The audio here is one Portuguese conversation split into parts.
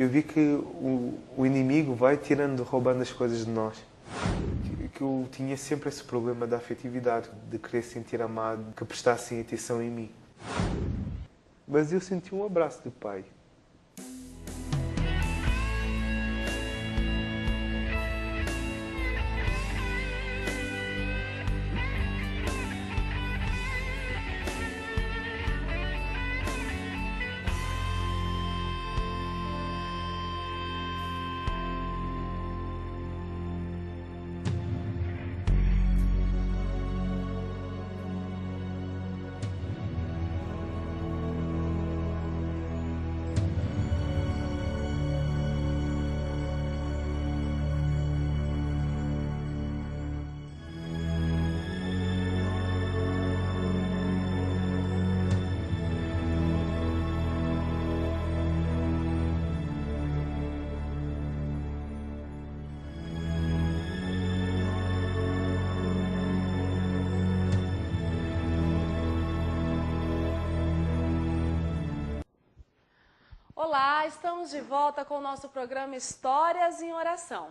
eu vi que o inimigo vai tirando, roubando as coisas de nós. Que eu tinha sempre esse problema da afetividade, de querer sentir amado, que prestassem atenção em mim. Mas eu senti um abraço do Pai. Olá, estamos de volta com o nosso programa Histórias em Oração.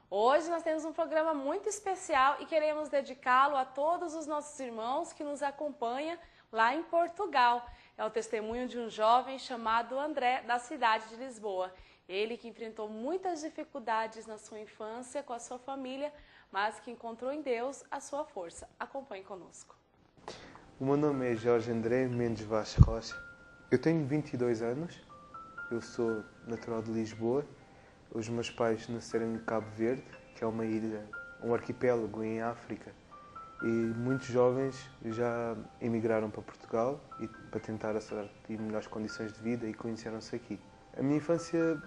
Hoje nós temos um programa muito especial e queremos dedicá-lo a todos os nossos irmãos que nos acompanham lá em Portugal. É o testemunho de um jovem chamado André, da cidade de Lisboa. Ele que enfrentou muitas dificuldades na sua infância com a sua família, mas que encontrou em Deus a sua força. Acompanhe conosco. O meu nome é Jorge André Mendes Vaz Rocha. Eu tenho 22 anos. Eu sou natural de Lisboa. Os meus pais nasceram em Cabo Verde, que é uma ilha, um arquipélago em África. E muitos jovens já emigraram para Portugal e para tentar a sorte e melhores condições de vida e conheceram-se aqui. A minha infância,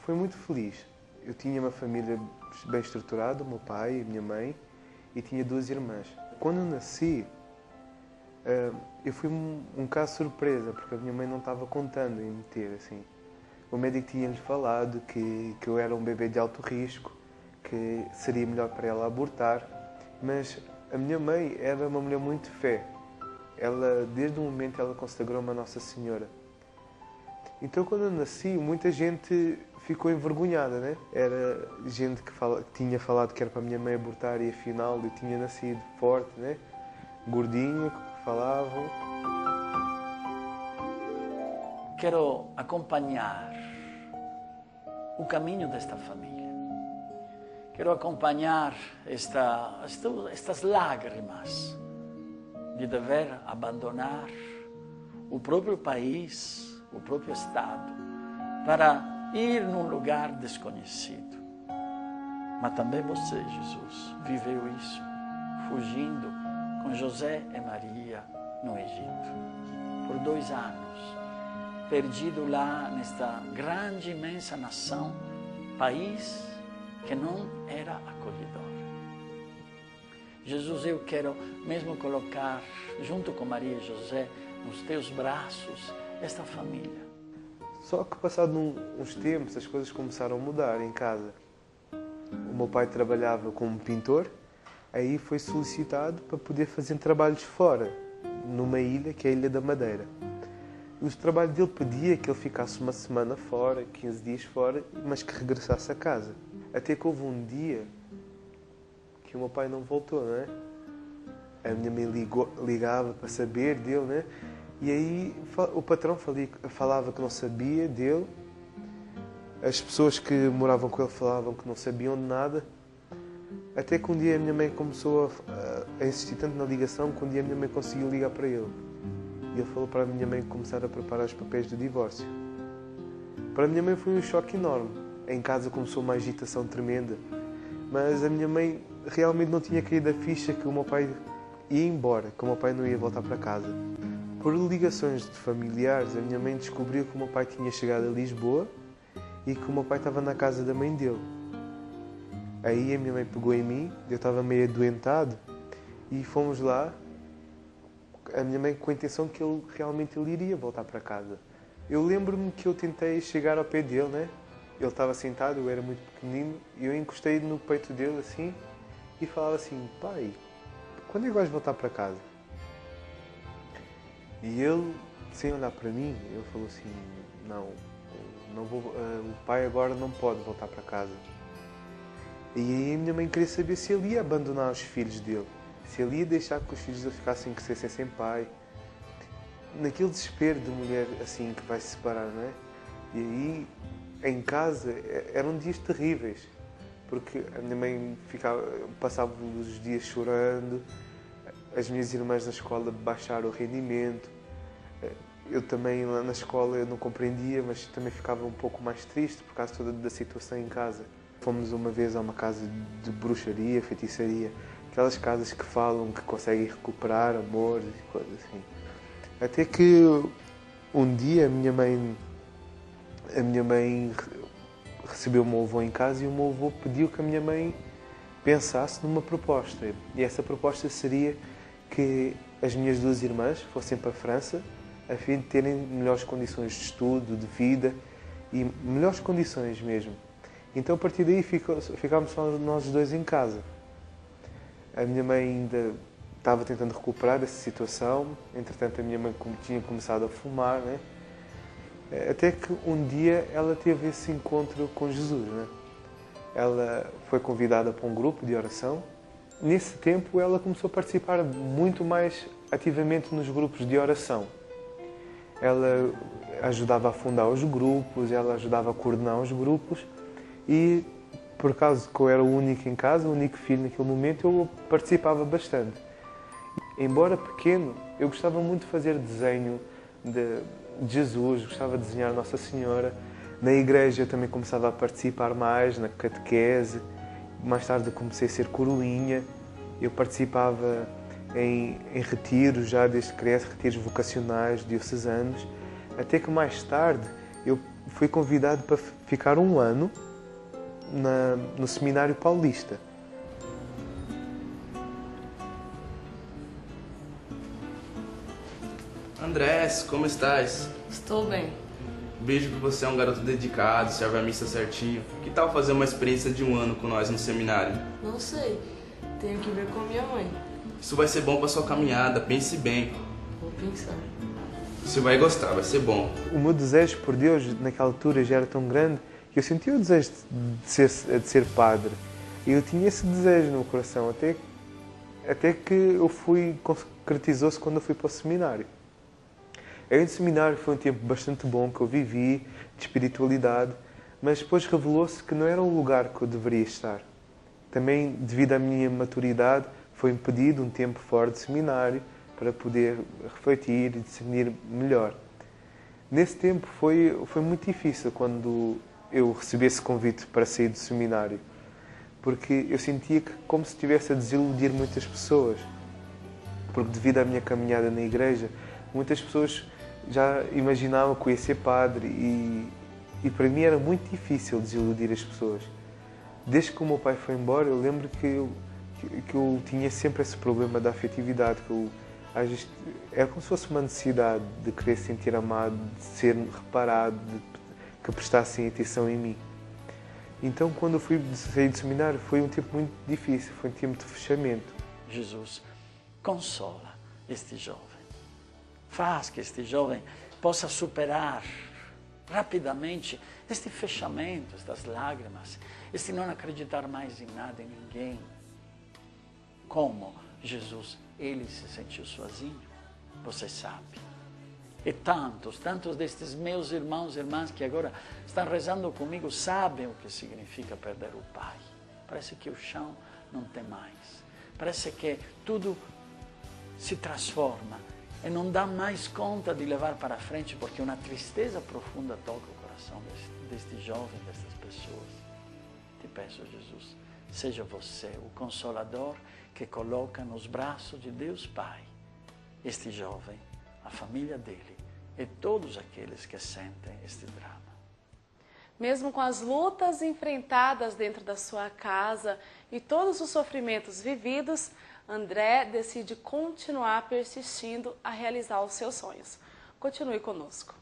foi muito feliz. Eu tinha uma família bem estruturada, o meu pai e a minha mãe, e tinha 2 irmãs. Quando eu nasci, eu fui um caso surpresa, porque a minha mãe não estava contando em me ter, assim. O médico tinha-lhe falado que eu era um bebê de alto risco, que seria melhor para ela abortar, mas a minha mãe era uma mulher muito de fé. Ela, desde o momento, ela consagrou-me a Nossa Senhora. Então, quando eu nasci, muita gente ficou envergonhada, né? Era gente que tinha falado que era para a minha mãe abortar e, afinal, eu tinha nascido forte, né? Gordinho, que falavam. Quero acompanhar o caminho desta família. Quero acompanhar estas lágrimas de dever abandonar o próprio país, o próprio estado, para ir num lugar desconhecido. Mas também você, Jesus, viveu isso, fugindo com José e Maria no Egito, por 2 anos. Perdido lá nesta grande, imensa nação, país que não era acolhedor. Jesus, eu quero mesmo colocar, junto com Maria e José, nos teus braços, esta família. Só que, passado uns tempos, as coisas começaram a mudar em casa. O meu pai trabalhava como pintor, aí foi solicitado para poder fazer trabalhos fora, numa ilha, que é a Ilha da Madeira. E o trabalho dele pedia que ele ficasse uma semana fora, 15 dias fora, mas que regressasse a casa. Até que houve um dia que o meu pai não voltou, não é? A minha mãe ligava para saber dele, né? E aí o patrão falava que não sabia dele. As pessoas que moravam com ele falavam que não sabiam de nada. Até que um dia a minha mãe começou a insistir tanto na ligação que um dia a minha mãe conseguiu ligar para ele. E ele falou para a minha mãe começar a preparar os papéis do divórcio. Para a minha mãe foi um choque enorme. Em casa começou uma agitação tremenda. Mas a minha mãe realmente não tinha caído a ficha que o meu pai ia embora, que o meu pai não ia voltar para casa. Por ligações de familiares, a minha mãe descobriu que o meu pai tinha chegado a Lisboa e que o meu pai estava na casa da mãe dele. Aí a minha mãe pegou em mim, eu estava meio adoentado, e fomos lá, a minha mãe com a intenção que ele realmente iria voltar para casa. Eu lembro-me que eu tentei chegar ao pé dele, né? Ele estava sentado, eu era muito pequenino, e eu encostei no peito dele assim, e falava assim: pai, quando é que vais voltar para casa? E ele, sem olhar para mim, ele falou assim: não, o pai agora não pode voltar para casa. E aí a minha mãe queria saber se ele ia abandonar os filhos dele, se ele ia deixar que os filhos dele ficassem, crescessem sem pai. Naquele desespero de mulher assim que vai se separar, não é? E aí, em casa, eram dias terríveis, porque a minha mãe passava os dias chorando, as minhas irmãs na escola baixaram o rendimento, eu também lá na escola eu não compreendia, mas também ficava um pouco mais triste por causa toda da situação em casa. Fomos uma vez a uma casa de bruxaria, feitiçaria, aquelas casas que falam que conseguem recuperar amor e coisas assim. Até que um dia a minha mãe recebeu o meu avô em casa e o meu avô pediu que a minha mãe pensasse numa proposta. E essa proposta seria que as minhas duas irmãs fossem para a França a fim de terem melhores condições de estudo, de vida e melhores condições mesmo. Então a partir daí ficámos só nós dois em casa. A minha mãe ainda estava tentando recuperar essa situação, entretanto a minha mãe tinha começado a fumar, né? Até que um dia ela teve esse encontro com Jesus, né? Ela foi convidada para um grupo de oração. Nesse tempo ela começou a participar muito mais ativamente nos grupos de oração. Ela ajudava a fundar os grupos, ela ajudava a coordenar os grupos e, por causa que eu era o único em casa, o único filho naquele momento, eu participava bastante. Embora pequeno, eu gostava muito de fazer desenho de Jesus, gostava de desenhar Nossa Senhora. Na igreja eu também começava a participar mais, na catequese. Mais tarde comecei a ser coroinha. Eu participava em retiros, já desde criança, retiros vocacionais, diocesanos. Até que mais tarde eu fui convidado para ficar um ano no Seminário Paulista. Andrés, como estás? Estou bem. Vejo que você é um garoto dedicado, serve a missa certinho. Que tal fazer uma experiência de um ano com nós no seminário? Não sei. Tenho que ver com minha mãe. Isso vai ser bom para sua caminhada, pense bem. Vou pensar. Você vai gostar, vai ser bom. O meu desejo por Deus naquela altura já era tão grande que eu sentia o desejo de ser padre. E eu tinha esse desejo no meu coração, até que eu concretizou-se quando eu fui para o seminário. Aí no seminário foi um tempo bastante bom que eu vivi, de espiritualidade, mas depois revelou-se que não era o lugar que eu deveria estar. Também, devido à minha maturidade, foi-me pedido um tempo fora de seminário para poder refletir e discernir melhor. Nesse tempo foi muito difícil quando eu recebi esse convite para sair do seminário, porque eu sentia que como se estivesse a desiludir muitas pessoas, porque devido à minha caminhada na igreja, muitas pessoas já imaginavam que eu ia ser padre e para mim era muito difícil desiludir as pessoas. Desde que o meu pai foi embora, eu lembro que eu tinha sempre esse problema da afetividade, às vezes, era como se fosse uma necessidade de querer se sentir amado, de ser reparado, que prestassem atenção em mim. Então, quando eu fui sair do seminário, foi um tempo muito difícil, foi um tempo de fechamento. Jesus consola este jovem. Faz que este jovem possa superar rapidamente este fechamento, estas lágrimas, este não acreditar mais em nada, em ninguém. Como Jesus, ele se sentiu sozinho, você sabe. E tantos destes meus irmãos e irmãs que agora estão rezando comigo sabem o que significa perder o pai. Parece que o chão não tem mais. Parece que tudo se transforma e não dá mais conta de levar para frente porque uma tristeza profunda toca o coração deste jovem, destas pessoas. Te peço, Jesus, seja você o consolador que coloca nos braços de Deus Pai este jovem, a família dele e todos aqueles que sentem este drama. Mesmo com as lutas enfrentadas dentro da sua casa e todos os sofrimentos vividos, André decide continuar persistindo a realizar os seus sonhos. Continue conosco.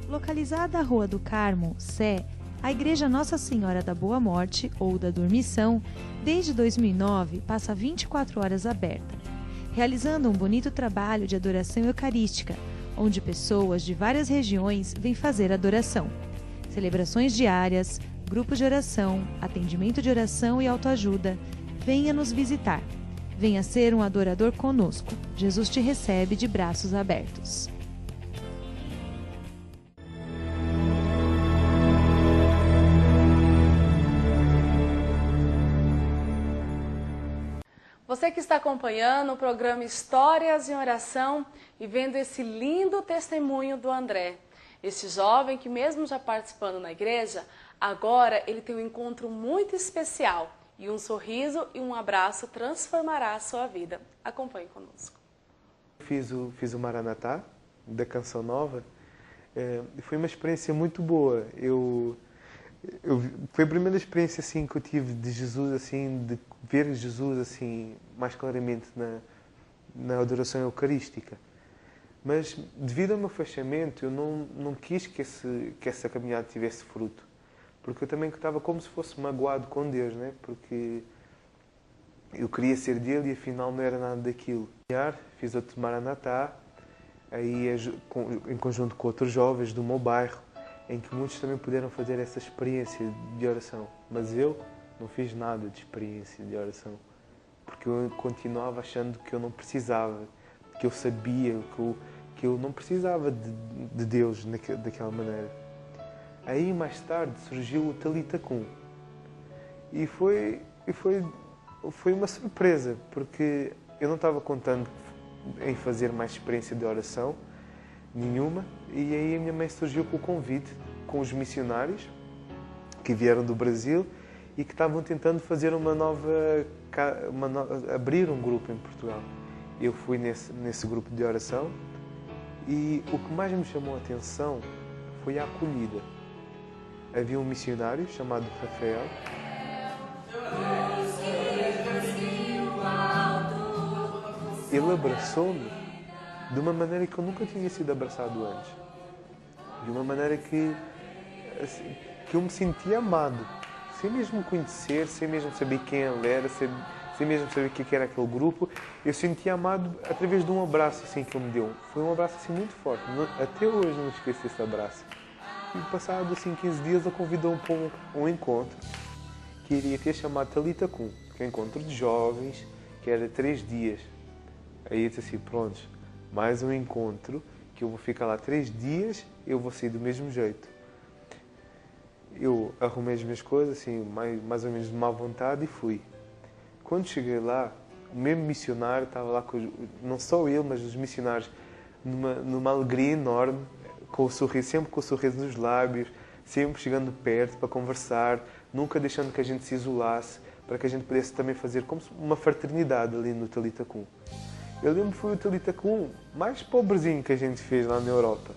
Localizada à Rua do Carmo, Sé, a Igreja Nossa Senhora da Boa Morte, ou da Dormição, desde 2009, passa 24 horas aberta. realizando um bonito trabalho de adoração eucarística, onde pessoas de várias regiões vêm fazer adoração. Celebrações diárias, grupos de oração, atendimento de oração e autoajuda. Venha nos visitar. Venha ser um adorador conosco. Jesus te recebe de braços abertos. Você que está acompanhando o programa Histórias em Oração e vendo esse lindo testemunho do André. Esse jovem que mesmo já participando na igreja, agora ele tem um encontro muito especial e um sorriso e um abraço transformará a sua vida. Acompanhe conosco. Fiz o Maranatá, da Canção Nova, e foi uma experiência muito boa. Foi a primeira experiência assim, que eu tive de Jesus, assim, de ver Jesus assim, mais claramente na adoração eucarística. Mas, devido ao meu fechamento, eu não quis que essa caminhada tivesse fruto. Porque eu também estava como se fosse magoado com Deus, né? Porque eu queria ser dele e afinal não era nada daquilo. Fiz outro Maranatá, aí em conjunto com outros jovens do meu bairro, em que muitos também puderam fazer essa experiência de oração. Mas eu não fiz nada de experiência de oração, porque eu continuava achando que eu não precisava, que eu sabia, que eu não precisava de Deus daquela maneira. Aí mais tarde surgiu o Talita Kum. E foi uma surpresa, porque eu não estava contando em fazer mais experiência de oração nenhuma, e aí a minha mãe surgiu com o convite com os missionários que vieram do Brasil e que estavam tentando fazer abrir um grupo em Portugal. Eu fui nesse grupo de oração e o que mais me chamou a atenção foi a acolhida. Havia um missionário chamado Rafael. Ele abraçou-me de uma maneira que eu nunca tinha sido abraçado antes. De uma maneira que eu me sentia amado. Sem mesmo conhecer, sem mesmo saber quem ele era, sem mesmo saber o que era aquele grupo, eu sentia amado através de um abraço assim, que ele me deu. Foi um abraço assim, muito forte. Até hoje não esqueço desse abraço. E passado assim, 15 dias, ele convidou-me para um encontro que iria ter chamado Talita Kum, que é um encontro de jovens, que era 3 dias. Aí eu disse assim, prontos, mais um encontro, que eu vou ficar lá 3 dias, eu vou sair do mesmo jeito. Eu arrumei as minhas coisas, assim, mais ou menos de má vontade, e fui. Quando cheguei lá, o mesmo missionário estava lá, não só ele, mas os missionários, numa alegria enorme, sempre com o sorriso nos lábios, sempre chegando perto para conversar, nunca deixando que a gente se isolasse, para que a gente pudesse também fazer como uma fraternidade ali no Talita Kum. Eu lembro que foi o Talita Kum mais pobrezinho que a gente fez lá na Europa.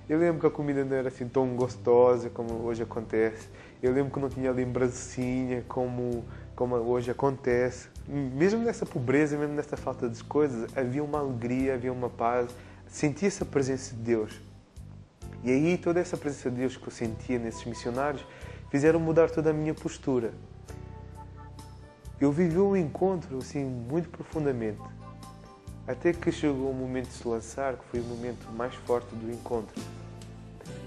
Eu lembro que a comida não era assim tão gostosa como hoje acontece. Eu lembro que não tinha lembrancinha como hoje acontece. Mesmo nessa pobreza, mesmo nessa falta de coisas, havia uma alegria, havia uma paz. Sentia-se a presença de Deus. E aí toda essa presença de Deus que eu sentia nesses missionários fizeram mudar toda a minha postura. Eu vivi um encontro assim muito profundamente. Até que chegou o momento de se lançar, que foi o momento mais forte do encontro.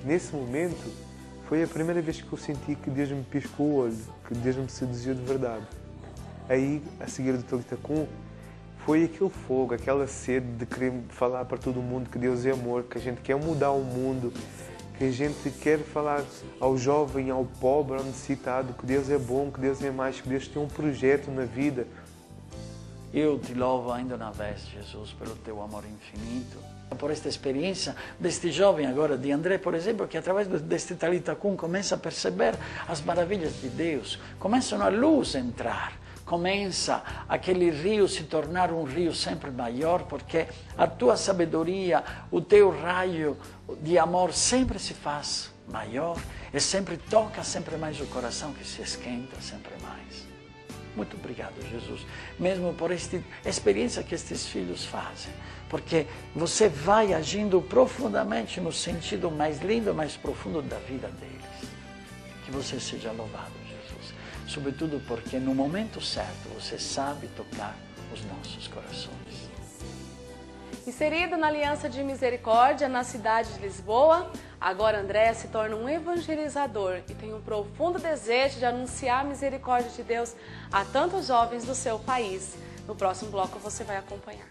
Nesse momento, foi a primeira vez que eu senti que Deus me piscou o olho, que Deus me seduziu de verdade. Aí, a seguir do Talita Kum, foi aquele fogo, aquela sede de querer falar para todo mundo que Deus é amor, que a gente quer mudar o mundo, que a gente quer falar ao jovem, ao pobre, ao necessitado, que Deus é bom, que Deus é mais, que Deus tem um projeto na vida. Eu te louvo ainda uma vez, Jesus, pelo teu amor infinito, por esta experiência deste jovem agora, de André, por exemplo, que através deste Talita Kum começa a perceber as maravilhas de Deus, começa a luz a entrar, começa aquele rio se tornar um rio sempre maior, porque a tua sabedoria, o teu raio de amor sempre se faz maior e sempre toca sempre mais o coração, que se esquenta sempre mais. Muito obrigado, Jesus, mesmo por esta experiência que estes filhos fazem, porque você vai agindo profundamente no sentido mais lindo, mais profundo da vida deles. Que você seja louvado, Jesus, sobretudo porque no momento certo você sabe tocar os nossos corações. Inserido na Aliança de Misericórdia na cidade de Lisboa, agora André se torna um evangelizador e tem um profundo desejo de anunciar a misericórdia de Deus a tantos jovens do seu país. No próximo bloco você vai acompanhar.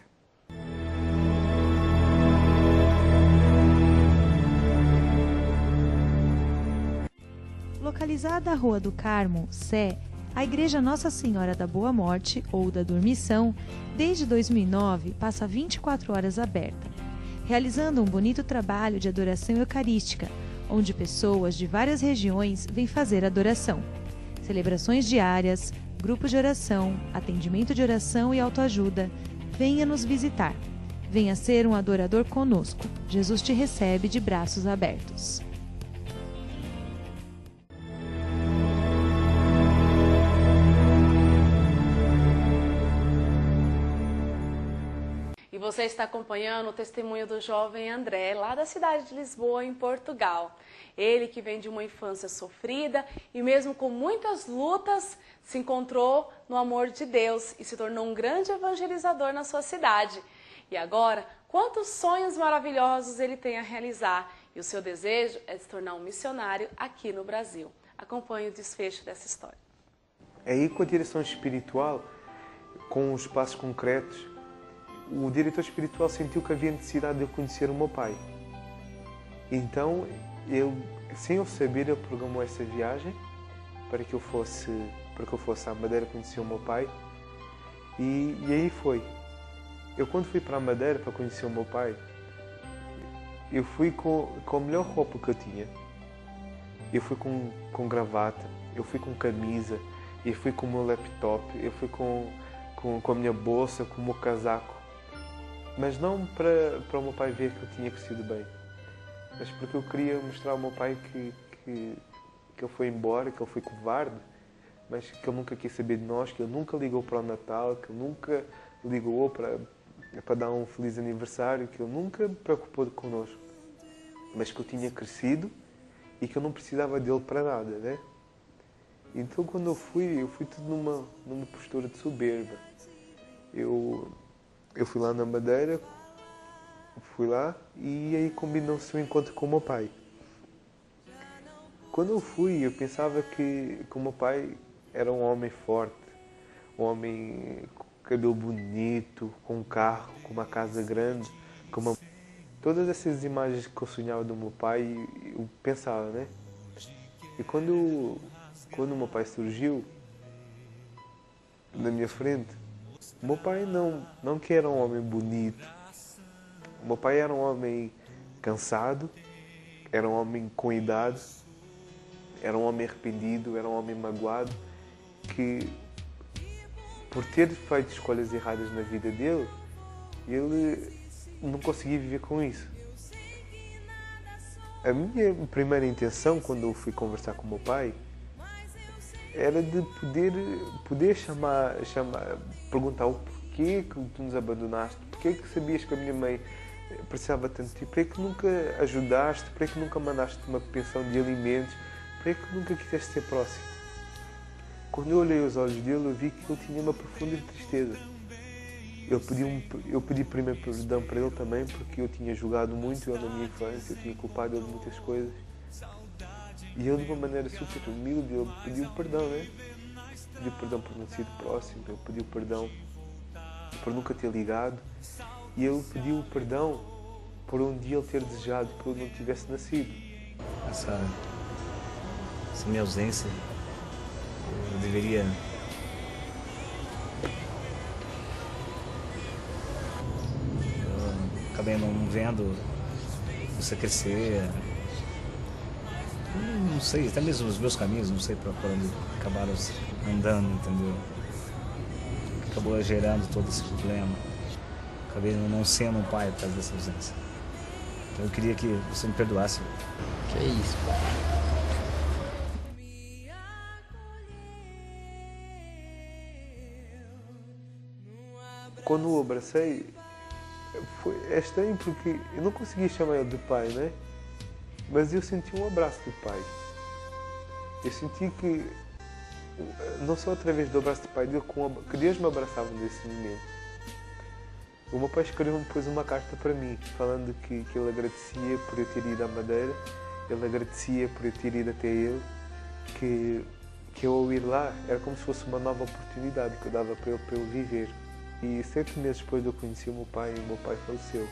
Localizada à Rua do Carmo, Sé, a Igreja Nossa Senhora da Boa Morte, ou da Dormição, desde 2009 passa 24 horas aberta, realizando um bonito trabalho de adoração eucarística, onde pessoas de várias regiões vêm fazer adoração. Celebrações diárias, grupos de oração, atendimento de oração e autoajuda. Venha nos visitar. Venha ser um adorador conosco. Jesus te recebe de braços abertos. E você está acompanhando o testemunho do jovem André, lá da cidade de Lisboa, em Portugal. Ele que vem de uma infância sofrida e mesmo com muitas lutas, se encontrou no amor de Deus e se tornou um grande evangelizador na sua cidade. E agora, quantos sonhos maravilhosos ele tem a realizar. E o seu desejo é se tornar um missionário aqui no Brasil. Acompanhe o desfecho dessa história. Aí, com a direção espiritual, com os passos concretos, o diretor espiritual sentiu que havia necessidade de eu conhecer o meu pai. Então, sem eu saber, ele programou essa viagem para que eu fosse à Madeira conhecer o meu pai. E aí foi. Eu, quando fui para a Madeira para conhecer o meu pai, eu fui com a melhor roupa que eu tinha. Eu fui com gravata, eu fui com camisa, eu fui com o meu laptop, eu fui com a minha bolsa, com o meu casaco. Mas não para o meu pai ver que eu tinha crescido bem, mas porque eu queria mostrar ao meu pai que ele foi embora, que ele foi covarde, mas que ele nunca quis saber de nós, que ele nunca ligou para o Natal, que ele nunca ligou para dar um feliz aniversário, que ele nunca preocupou connosco, mas que eu tinha crescido e que eu não precisava dele para nada, né? Então, quando eu fui tudo numa postura de soberba. Eu fui lá na Madeira, e aí combinou-se o encontro com o meu pai. Quando eu fui, eu pensava que o meu pai era um homem forte, um homem com cabelo bonito, com um carro, com uma casa grande, todas essas imagens que eu sonhava do meu pai, eu pensava, né? E quando o meu pai surgiu na minha frente, o meu pai não que era um homem bonito. O meu pai era um homem cansado, era um homem com idade, era um homem arrependido, era um homem magoado, que por ter feito escolhas erradas na vida dele, ele não conseguia viver com isso. A minha primeira intenção, quando eu fui conversar com o meu pai, era de poder chamar, perguntar o porquê que tu nos abandonaste, porquê que sabias que a minha mãe precisava tanto de ti, porquê que nunca ajudaste, porquê que nunca mandaste uma pensão de alimentos, porquê que nunca quiseste ser próximo. Quando eu olhei os olhos dele, eu vi que ele tinha uma profunda tristeza. Eu pedi primeiro perdão para ele também, porque eu tinha julgado muito ele na minha infância, eu tinha culpado ele de muitas coisas. E ele, de uma maneira super humilde, ele pediu perdão, né? Pediu perdão por não ser próximo, ele pediu perdão por nunca ter ligado. E ele pediu perdão por um dia ele ter desejado que eu não tivesse nascido. Essa minha ausência, eu deveria... Eu acabei não vendo você crescer. Não sei, até mesmo os meus caminhos, não sei para onde acabaram andando, entendeu? Acabou gerando todo esse problema. Acabei não sendo um pai por causa dessa ausência. Então eu queria que você me perdoasse. Que é isso, pai? Quando o abracei, é estranho porque eu não conseguia chamar ele de pai, né? Mas eu senti um abraço do pai. Eu senti que, não só através do abraço do pai dele, que Deus me abraçava nesse momento. O meu pai escreveu depois uma carta para mim, falando que ele agradecia por eu ter ido à Madeira, ele agradecia por eu ter ido até ele, que eu ao ir lá era como se fosse uma nova oportunidade que eu dava para ele viver. E 7 meses depois de eu conhecer o meu pai faleceu.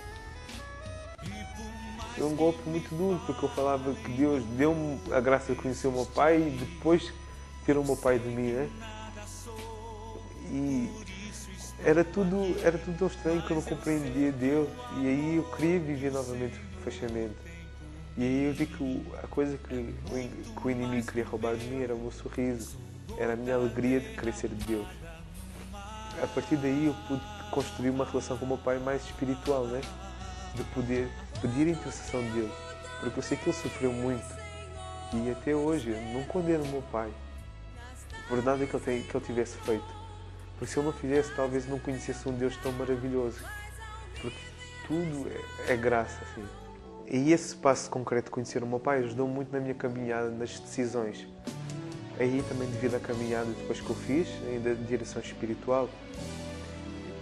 Foi um golpe muito duro, porque eu falava que Deus deu-me a graça de conhecer o meu pai e depois tirou o meu pai de mim, né? E era tudo tão estranho que eu não compreendia Deus. E aí eu queria viver novamente o fechamento. E aí eu vi que a coisa que o inimigo queria roubar de mim era o meu sorriso, era a minha alegria de querer ser de Deus. A partir daí eu pude construir uma relação com o meu pai mais espiritual, né? De poder pedir a intercessão de Deus, porque eu sei que ele sofreu muito e até hoje eu não condeno o meu pai por nada que ele tivesse feito, porque se ele não fizesse talvez eu não conhecesse um Deus tão maravilhoso, porque tudo é graça, assim. E esse passo concreto de conhecer o meu pai ajudou muito na minha caminhada, nas decisões. Aí também devido à caminhada depois que eu fiz, ainda de direção espiritual,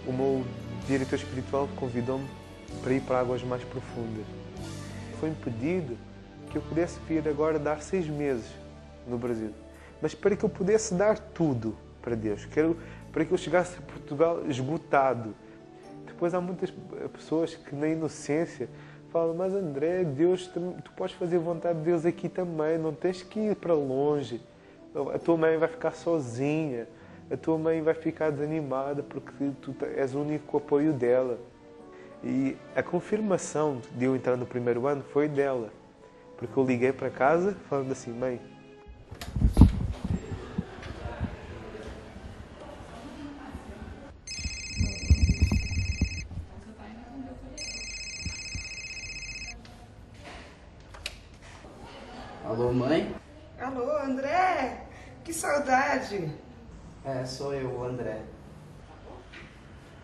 o meu diretor espiritual convidou-me para ir para águas mais profundas. Foi-me pedido que eu pudesse vir agora dar 6 meses no Brasil, mas para que eu pudesse dar tudo para Deus, para que eu chegasse a Portugal esgotado. Depois há muitas pessoas que na inocência falam, mas André, Deus, tu podes fazer a vontade de Deus aqui também, não tens que ir para longe. A tua mãe vai ficar sozinha, a tua mãe vai ficar desanimada porque tu és o único apoio dela. E a confirmação de eu entrar no primeiro ano foi dela, porque eu liguei para casa falando assim, mãe, Alô, mãe? Alô, André? Que saudade! É, sou eu, o André.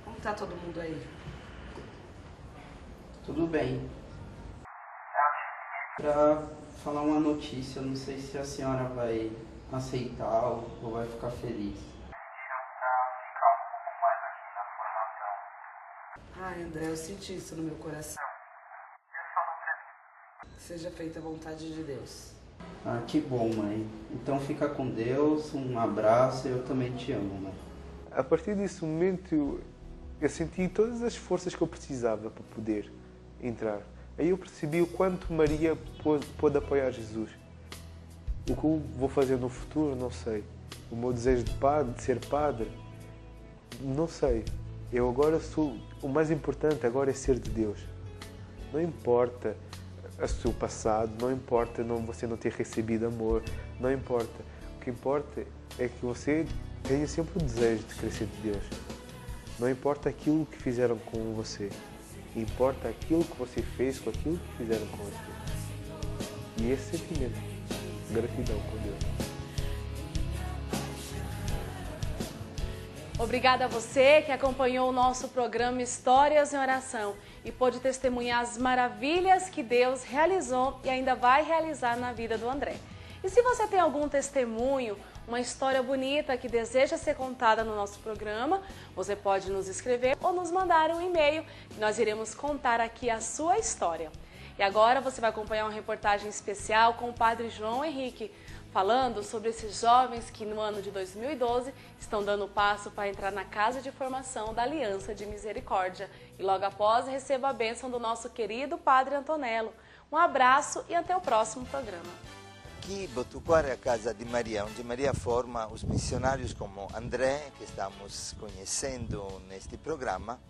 Como tá todo mundo aí? Tudo bem. Pra falar uma notícia, não sei se a senhora vai aceitar ou vai ficar feliz. Ai, André, eu senti isso no meu coração. Seja feita a vontade de Deus. Ah, que bom, mãe. Então fica com Deus, um abraço, eu também te amo, mãe. A partir desse momento eu senti todas as forças que eu precisava para poder entrar. Aí eu percebi o quanto Maria pôde apoiar Jesus. O que eu vou fazer no futuro, não sei. O meu desejo de ser padre, não sei. Eu agora sou... O mais importante agora é ser de Deus. Não importa o seu passado, não importa você não ter recebido amor, não importa. O que importa é que você tenha sempre o desejo de crescer de Deus. Não importa aquilo que fizeram com você, importa aquilo que você fez com aquilo que fizeram com você. E esse sentimento, gratidão com Deus. Obrigada a você que acompanhou o nosso programa Histórias em Oração e pôde testemunhar as maravilhas que Deus realizou e ainda vai realizar na vida do André. E se você tem algum testemunho, uma história bonita que deseja ser contada no nosso programa, você pode nos escrever ou nos mandar um e-mail que nós iremos contar aqui a sua história. E agora você vai acompanhar uma reportagem especial com o Padre João Henrique, falando sobre esses jovens que no ano de 2012 estão dando passo para entrar na Casa de Formação da Aliança de Misericórdia. E logo após receba a bênção do nosso querido Padre Antonello. Um abraço e até o próximo programa. Aqui, Botucatu é a Casa de Maria, onde Maria forma os missionários como André, que estamos conhecendo neste programa,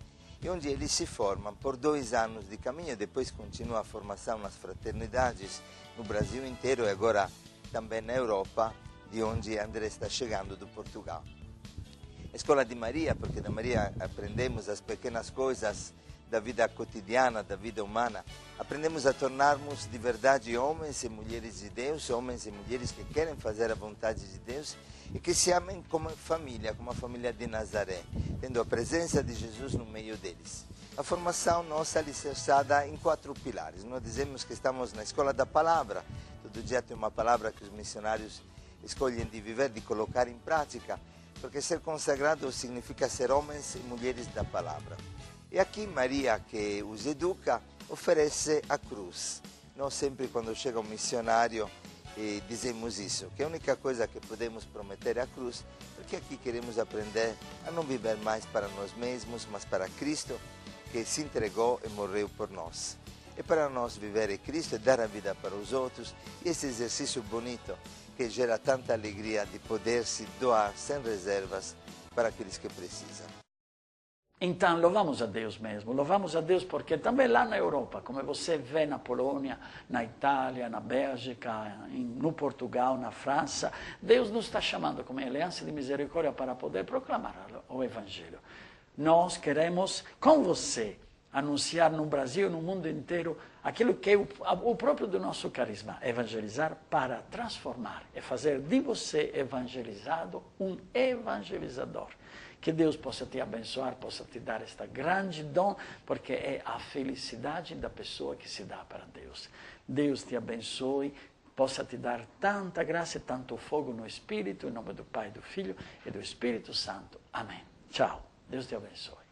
e onde eles se formam por 2 anos de caminho, depois continua a formação nas fraternidades no Brasil inteiro e agora também na Europa, de onde André está chegando do Portugal. Escola de Maria, porque da Maria aprendemos as pequenas coisas da vida cotidiana, da vida humana. Aprendemos a tornarmos de verdade homens e mulheres de Deus, homens e mulheres que querem fazer a vontade de Deus e que se amem como a família de Nazaré, tendo a presença de Jesus no meio deles. A formação nossa é alicerçada em 4 pilares. Nós dizemos que estamos na Escola da Palavra. Todo dia tem uma palavra que os missionários escolhem de viver, de colocar em prática, porque ser consagrado significa ser homens e mulheres da palavra. E aqui Maria, que os educa, oferece a cruz. Nós sempre, quando chega um missionário, dizemos isso, que a única coisa que podemos prometer é a cruz, porque aqui queremos aprender a não viver mais para nós mesmos, mas para Cristo, que se entregou e morreu por nós. E para nós viver é Cristo e dar a vida para os outros, e esse exercício bonito que gera tanta alegria de poder se doar sem reservas para aqueles que precisam. Então, louvamos a Deus mesmo, louvamos a Deus porque também lá na Europa, como você vê na Polônia, na Itália, na Bélgica, no Portugal, na França, Deus nos está chamando como Aliança de Misericórdia para poder proclamar o Evangelho. Nós queremos, com você, anunciar no Brasil e no mundo inteiro aquilo que é o próprio do nosso carisma, evangelizar para transformar e fazer de você evangelizado um evangelizador. Que Deus possa te abençoar, possa te dar esta grande dom, porque é a felicidade da pessoa que se dá para Deus. Deus te abençoe, possa te dar tanta graça e tanto fogo no Espírito, em nome do Pai, do Filho e do Espírito Santo. Amém. Tchau. Deus te abençoe.